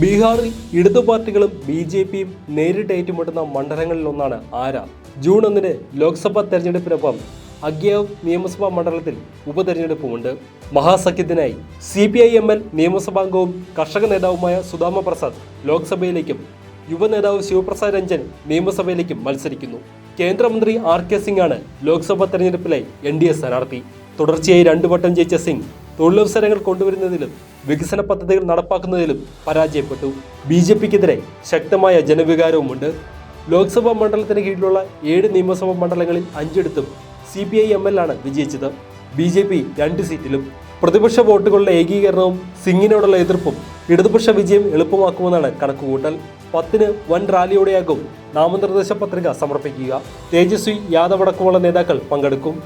ബീഹാറിൽ ഇടതു പാർട്ടികളും ബി.ജെ.പിയും നേരിട്ട് ഏറ്റുമുട്ടുന്ന മണ്ഡലങ്ങളിലൊന്നാണ് ആര. ജൂൺ 1 ലോക്സഭാ തെരഞ്ഞെടുപ്പിനൊപ്പം അഗ്യാവ് നിയമസഭാ മണ്ഡലത്തിൽ ഉപതെരഞ്ഞെടുപ്പുമുണ്ട്. മഹാസഖ്യത്തിനായി CPI-ML നിയമസഭാംഗവും കർഷക നേതാവുമായ സുദാമ പ്രസാദ് ലോക്സഭയിലേക്കും യുവനേതാവ് ശിവപ്രസാദ് രഞ്ജൻ നിയമസഭയിലേക്കും മത്സരിക്കുന്നു. കേന്ദ്രമന്ത്രി R.K. സിംഗ് ആണ് ലോക്സഭാ തെരഞ്ഞെടുപ്പിലെ NDA സ്ഥാനാർത്ഥി. തുടർച്ചയായി 2 വട്ടം ജയിച്ച സിംഗ് തൊഴിലവസരങ്ങൾ കൊണ്ടുവരുന്നതിലും വികസന പദ്ധതികൾ നടപ്പാക്കുന്നതിലും പരാജയപ്പെട്ടു. BJP-ക്കെതിരെ ശക്തമായ ജനവികാരവുമുണ്ട്. ലോക്സഭാ മണ്ഡലത്തിന് കീഴിലുള്ള 7 നിയമസഭാ മണ്ഡലങ്ങളിൽ 5 CPI-ML ആണ് വിജയിച്ചത്. BJP 2 സീറ്റിലും. പ്രതിപക്ഷ വോട്ടുകളുടെ ഏകീകരണവും സിംഗിനോടുള്ള എതിർപ്പും ഇടതുപക്ഷ വിജയം എളുപ്പമാക്കുമെന്നാണ് കണക്കുകൂട്ടൽ. 10 വൻ റാലിയോടെയാകും നാമനിർദ്ദേശ പത്രിക സമർപ്പിക്കുക. തേജസ്വി യാദവ് അടക്കമുള്ള നേതാക്കൾ പങ്കെടുക്കും.